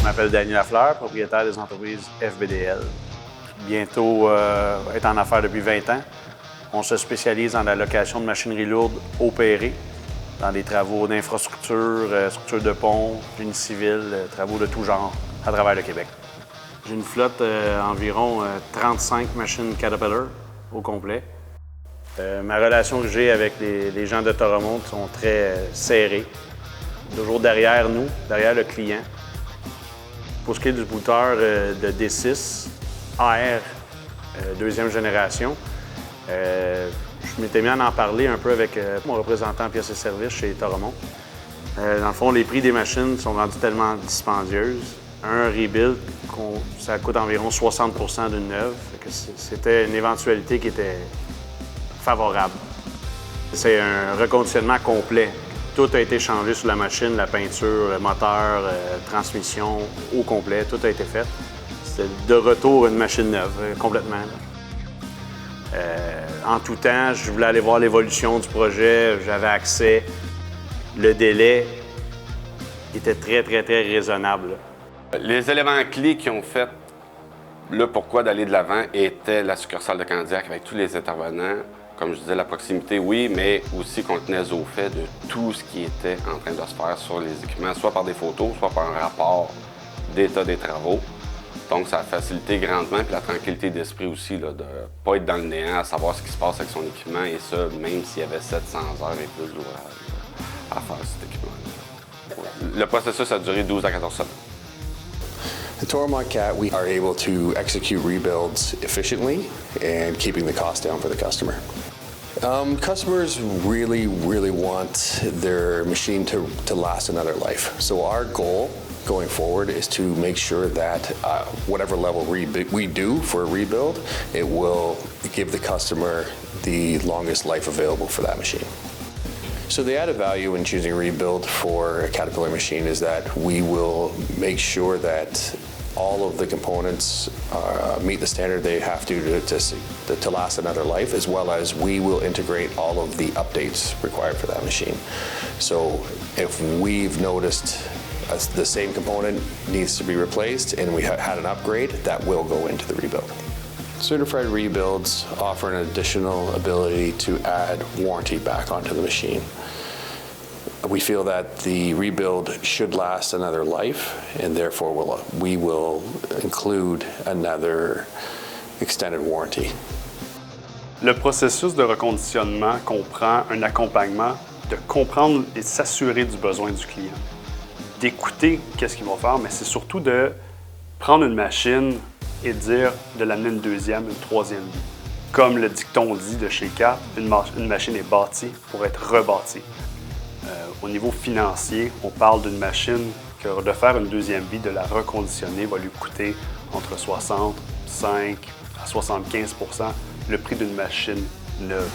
Je m'appelle Daniel Lafleur, propriétaire des entreprises FBDL. Bientôt être en affaires depuis 20 ans. On se spécialise dans la location de machinerie lourde opérée, dans des travaux d'infrastructure, structures de pont, génie civil, travaux de tout genre à travers le Québec. J'ai une flotte environ 35 machines Caterpillar au complet. Ma relation que j'ai avec les gens de Toromont sont très serrées, toujours derrière nous, derrière le client. Pour ce qui est du booter de D6 AR deuxième génération, je m'étais mis à en parler un peu avec mon représentant en pièces et services chez Toromont. Dans le fond, les prix des machines sont rendus tellement dispendieuses. Un rebuild, ça coûte environ 60 % d'une neuve. C'était une éventualité qui était favorable. C'est un reconditionnement complet. Tout a été changé sur la machine, la peinture, le moteur, transmission, au complet, tout a été fait. C'était de retour une machine neuve, complètement. En tout temps, je voulais aller voir l'évolution du projet, j'avais accès. Le délai était très raisonnable. Les éléments clés qui ont fait le pourquoi d'aller de l'avant étaient la succursale de Candiac avec tous les intervenants. Comme je disais, la proximité, oui, mais aussi qu'on tenait au fait de tout ce qui était en train de se faire sur les équipements, soit par des photos, soit par un rapport d'état des travaux. Donc, ça a facilité grandement, puis la tranquillité d'esprit aussi, là, de ne pas être dans le néant, à savoir ce qui se passe avec son équipement, et ça, même s'il y avait 700 heures et plus d'ouvrage à faire cet équipement-là. Le processus a duré 12 à 14 semaines. At Toromont Cat, we are able to execute rebuilds efficiently and keeping the cost down for the customer. Customers really want their machine to last another life. So our goal going forward is to make sure that whatever level we do for a rebuild, it will give the customer the longest life available for that machine. So the added value in choosing a rebuild for a Caterpillar machine is that we will make sure that all of the components meet the standard they have to last another life, as well as we will integrate all of the updates required for that machine. So if we've noticed the same component needs to be replaced and we had an upgrade, that will go into the rebuild. Certified rebuilds offer an additional ability to add warranty back onto the machine. We feel that the rebuild should last another life, and therefore we will include another extended warranty. Le processus de reconditionnement comprend un accompagnement de comprendre et s'assurer du besoin du client, d'écouter qu'est-ce qu'il va faire, mais c'est surtout de prendre une machine et dire de l'amener une deuxième, une troisième vie. Comme le dicton dit de chez Cat, une machine est bâtie pour être rebâtie. Au niveau financier, on parle d'une machine que de faire une deuxième vie, de la reconditionner, va lui coûter entre 65 à 75 % le prix d'une machine neuve.